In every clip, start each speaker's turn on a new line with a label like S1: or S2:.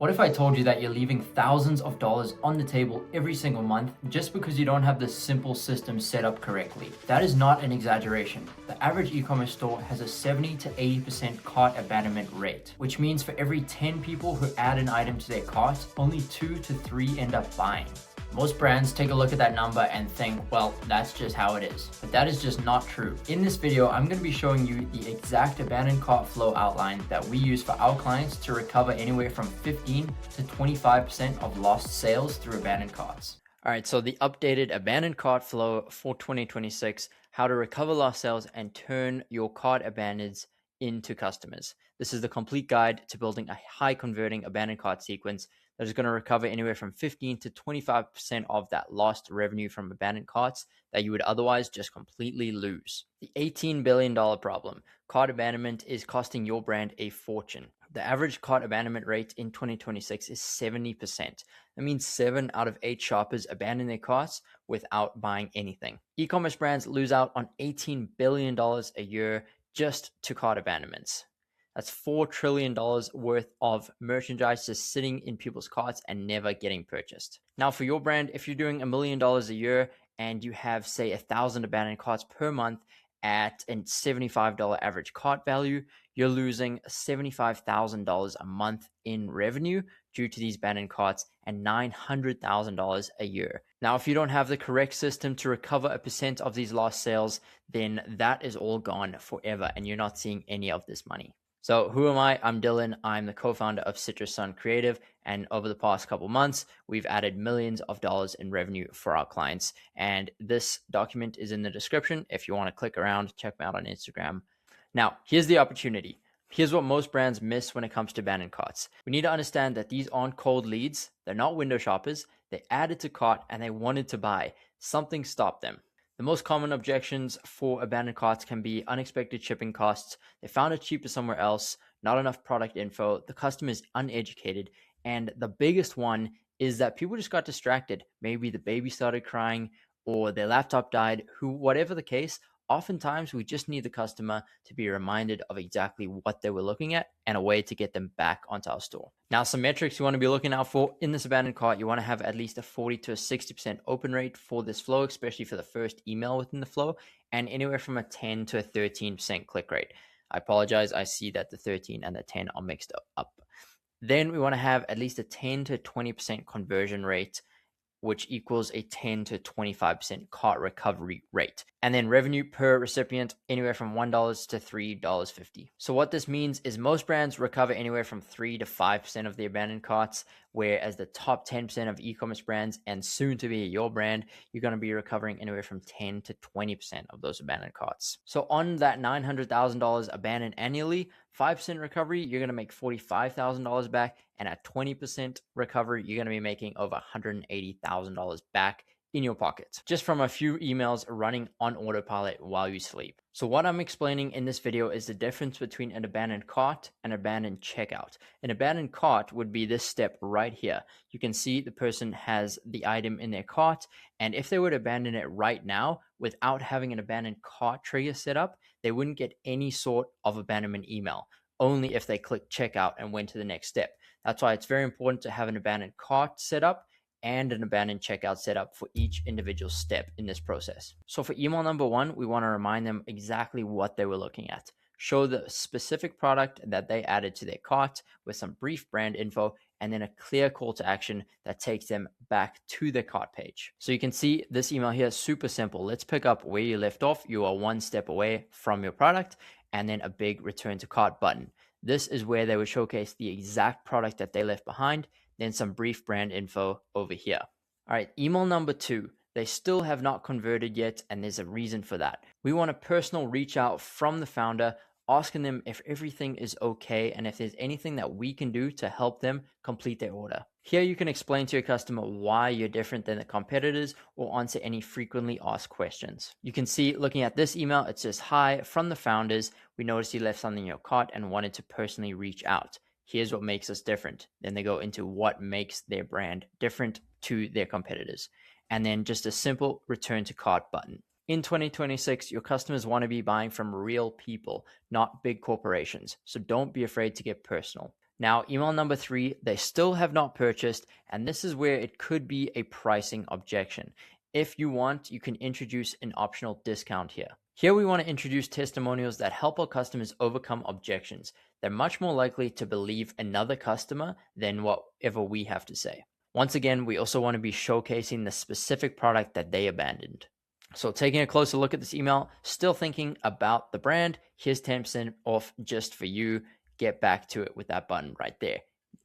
S1: What if I told you that you're leaving thousands of dollars on the table every single month just because you don't have this simple system set up correctly? That is not an exaggeration. The average e-commerce store has a 70 to 80% cart abandonment rate, which means for every 10 people who add an item to their cart, only 2 to 3 end up buying. Most brands take a look at that number and think, well, that's just how it is. But that is just not true. In this video, I'm going to be showing you the exact abandoned cart flow outline that we use for our clients to recover anywhere from 15 to 25% of lost sales through abandoned carts. All right, so the updated abandoned cart flow for 2026, how to recover lost sales and turn your cart abandons into customers. This is the complete guide to building a high converting abandoned cart sequence that is going to recover anywhere from 15 to 25% of that lost revenue from abandoned carts that you would otherwise just completely lose. The $18 billion problem. Cart abandonment is costing your brand a fortune. The average cart abandonment rate in 2026 is 70%. That means 7 out of 8 shoppers abandon their carts without buying anything. E-commerce brands lose out on $18 billion a year just to cart abandonments. That's $4 trillion worth of merchandise just sitting in people's carts and never getting purchased. Now for your brand, if you're doing $1 million a year and you have, say, 1,000 abandoned carts per month at a $75 average cart value, you're losing $75,000 a month in revenue due to these abandoned carts and $900,000 a year. Now, if you don't have the correct system to recover a percent of these lost sales, then that is all gone forever and you're not seeing any of this money. So who am I? I'm Dylan. I'm the co-founder of Citrus Sun Creative. And over the past couple months, we've added millions of dollars in revenue for our clients. And this document is in the description. If you want to click around, check me out on Instagram. Now, here's the opportunity. Here's what most brands miss when it comes to abandoned carts. We need to understand that these aren't cold leads. They're not window shoppers. They added to cart and they wanted to buy. Something stopped them. The most common objections for abandoned carts can be unexpected shipping costs. They found it cheaper somewhere else, not enough product info, the customer is uneducated, and the biggest one is that people just got distracted. Maybe the baby started crying or their laptop died, whatever the case. Oftentimes, we just need the customer to be reminded of exactly what they were looking at and a way to get them back onto our store. Now, some metrics you want to be looking out for in this abandoned cart. You want to have at least a 40 to a 60% open rate for this flow, especially for the first email within the flow, and anywhere from a 10 to a 13% click rate. I apologize. I see that the 13 and the 10 are mixed up. Then we want to have at least a 10 to 20% conversion rate, which equals a 10 to 25% cart recovery rate. And then revenue per recipient, anywhere from $1 to $3.50. So what this means is most brands recover anywhere from 3 to 5% of the abandoned carts, whereas the top 10% of e-commerce brands, and soon to be your brand, you're going to be recovering anywhere from 10 to 20% of those abandoned carts. So on that $900,000 abandoned annually, 5% recovery, you're going to make $45,000 back. And at 20% recovery, you're going to be making over $180,000 back in your pocket, just from a few emails running on autopilot while you sleep. So what I'm explaining in this video is the difference between an abandoned cart and abandoned checkout. An abandoned cart would be this step right here. You can see the person has the item in their cart, and if they were to abandon it right now without having an abandoned cart trigger set up, they wouldn't get any sort of abandonment email, only if they click checkout and went to the next step. That's why it's very important to have an abandoned cart set up and an abandoned checkout set up for each individual step in this process. So for email number 1, we want to remind them exactly what they were looking at. Show the specific product that they added to their cart with some brief brand info and then a clear call to action that takes them back to their cart page. So you can see this email here is super simple. Let's pick up where you left off. You are 1 step away from your product, and then a big return to cart button. This is where they would showcase the exact product that they left behind, then some brief brand info over here. All right, email number 2. They still have not converted yet, and there's a reason for that. We want a personal reach out from the founder, asking them if everything is okay and if there's anything that we can do to help them complete their order. Here you can explain to your customer why you're different than the competitors or answer any frequently asked questions. You can see looking at this email, it says, "Hi, from the founders. We noticed you left something in your cart and wanted to personally reach out. Here's what makes us different." Then they go into what makes their brand different to their competitors. And then just a simple return to cart button. In 2026, your customers want to be buying from real people, not big corporations. So don't be afraid to get personal. Now, email number 3, they still have not purchased, and this is where it could be a pricing objection. If you want, you can introduce an optional discount here. Here we want to introduce testimonials that help our customers overcome objections. They're much more likely to believe another customer than whatever we have to say. Once again, we also want to be showcasing the specific product that they abandoned. So taking a closer look at this email, still thinking about the brand, here's 10% off just for you. Get back to it with that button right there.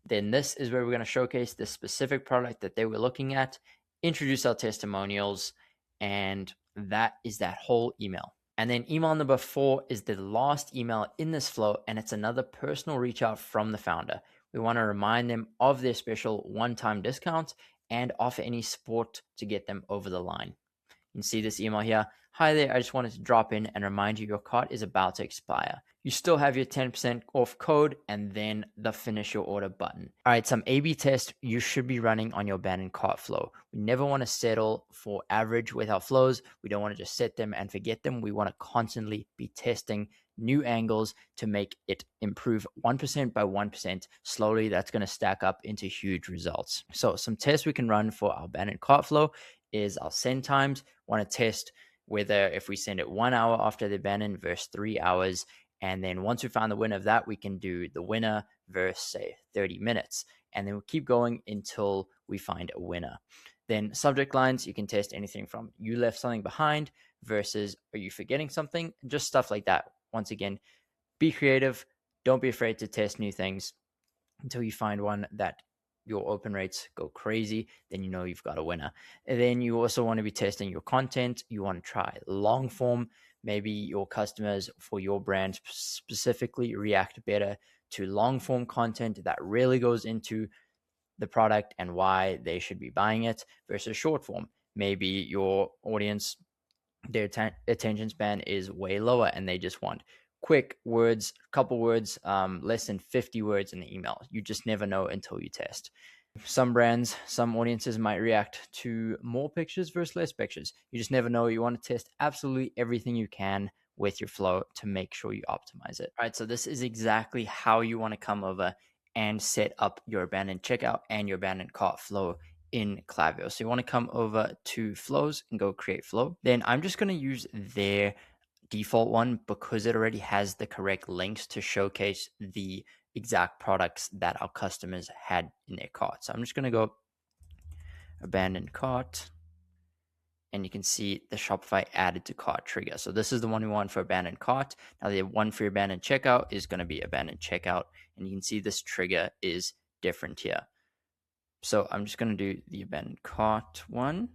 S1: Then this is where we're going to showcase the specific product that they were looking at, introduce our testimonials, and that is that whole email. And then email number 4 is the last email in this flow, and it's another personal reach out from the founder. We want to remind them of their special one-time discount and offer any support to get them over the line. You can see this email here. Hi there, I just wanted to drop in and remind you your cart is about to expire. You still have your 10% off code and then the finish your order button. All right, some A/B tests you should be running on your abandoned cart flow. We never want to settle for average with our flows. We don't want to just set them and forget them. We want to constantly be testing new angles to make it improve 1% by 1%. Slowly, that's going to stack up into huge results. So some tests we can run for our abandoned cart flow is our send times. Want to test whether if we send it 1 hour after the abandon versus 3 hours. And then once we found the winner of that, we can do the winner versus say 30 minutes. And then we'll keep going until we find a winner. Then subject lines, you can test anything from you left something behind versus are you forgetting something? Just stuff like that. Once again, be creative. Don't be afraid to test new things until you find one that your open rates go crazy, then you know you've got a winner. And then you also want to be testing your content. You want to try long form. Maybe your customers for your brand specifically react better to long form content that really goes into the product and why they should be buying it versus short form. Maybe your audience, their attention span is way lower and they just want quick words, couple words, less than 50 words in the email. You just never know until you test. Some brands, some audiences might react to more pictures versus less pictures. You just never know. You want to test absolutely everything you can with your flow to make sure you optimize it. All right, so this is exactly how you want to come over and set up your abandoned checkout and your abandoned cart flow in Klaviyo. So you want to come over to flows and go create flow. Then I'm just going to use their default one because it already has the correct links to showcase the exact products that our customers had in their cart. So I'm just going to go abandoned cart and you can see the Shopify added to cart trigger. So this is the one we want for abandoned cart. Now the one for abandoned checkout is going to be abandoned checkout. And you can see this trigger is different here. So I'm just going to do the abandoned cart one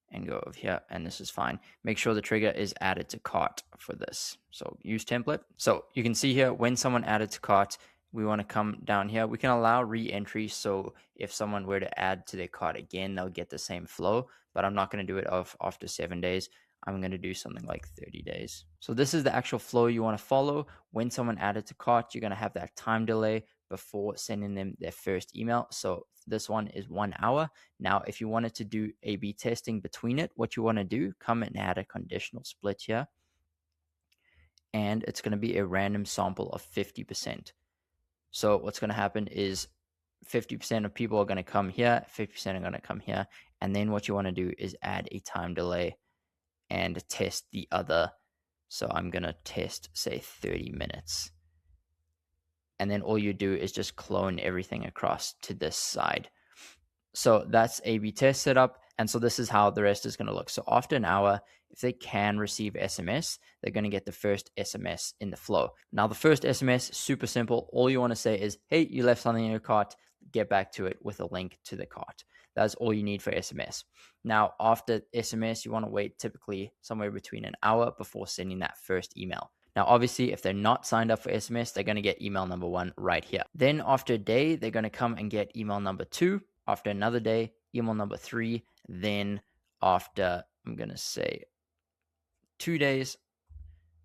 S1: and go over here, and this is fine. Make sure the trigger is added to cart for this. So use template. So you can see here when someone added to cart, we want to come down here. We can allow re-entry. So if someone were to add to their cart again, they'll get the same flow, but I'm not going to do it after 7 days. I'm going to do something like 30 days. So this is the actual flow you want to follow. When someone added to cart, you're going to have that time delay before sending them their first email. So this one is 1 hour. Now, if you wanted to do A/B testing between it, what you want to do, come and add a conditional split here. And it's going to be a random sample of 50%. So what's going to happen is 50% of people are going to come here, 50% are going to come here. And then what you want to do is add a time delay and test the other. So I'm going to test, say, 30 minutes. And then all you do is just clone everything across to this side. So that's A/B test setup. And so this is how the rest is going to look. So after an hour, if they can receive SMS, they're going to get the first SMS in the flow. Now, the first SMS, super simple. All you want to say is, hey, you left something in your cart. Get back to it with a link to the cart. That's all you need for SMS. Now, after SMS, you want to wait typically somewhere between an hour before sending that first email. Now, obviously, if they're not signed up for SMS, they're going to get email number 1 right here. Then after a day, they're going to come and get email number 2. After another day, email number 3. Then after, I'm going to say 2 days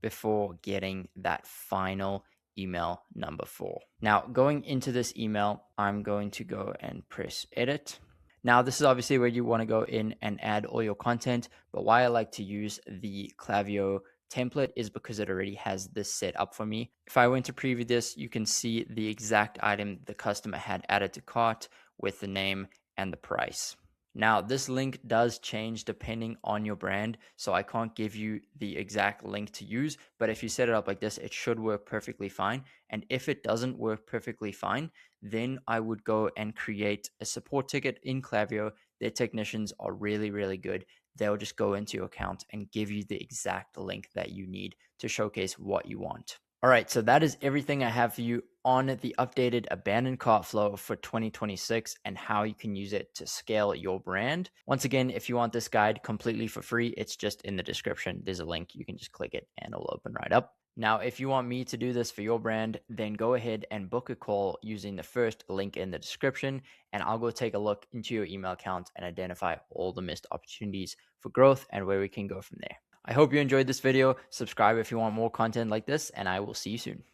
S1: before getting that final email number 4. Now, going into this email, I'm going to go and press edit. Now, this is obviously where you want to go in and add all your content, but why I like to use the Klaviyo template is because it already has this set up for me. If I went to preview this, you can see the exact item the customer had added to cart with the name and the price. Now, this link does change depending on your brand, so I can't give you the exact link to use, but if you set it up like this, it should work perfectly fine. And if it doesn't work perfectly fine, then I would go and create a support ticket in Klaviyo. Their technicians are really, really good. They'll just go into your account and give you the exact link that you need to showcase what you want. All right, so that is everything I have for you on the updated abandoned cart flow for 2026 and how you can use it to scale your brand. Once again, if you want this guide completely for free, it's just in the description. There's a link. You can just click it and it'll open right up. Now, if you want me to do this for your brand, then go ahead and book a call using the first link in the description, and I'll go take a look into your email account and identify all the missed opportunities for growth and where we can go from there. I hope you enjoyed this video. Subscribe if you want more content like this, and I will see you soon.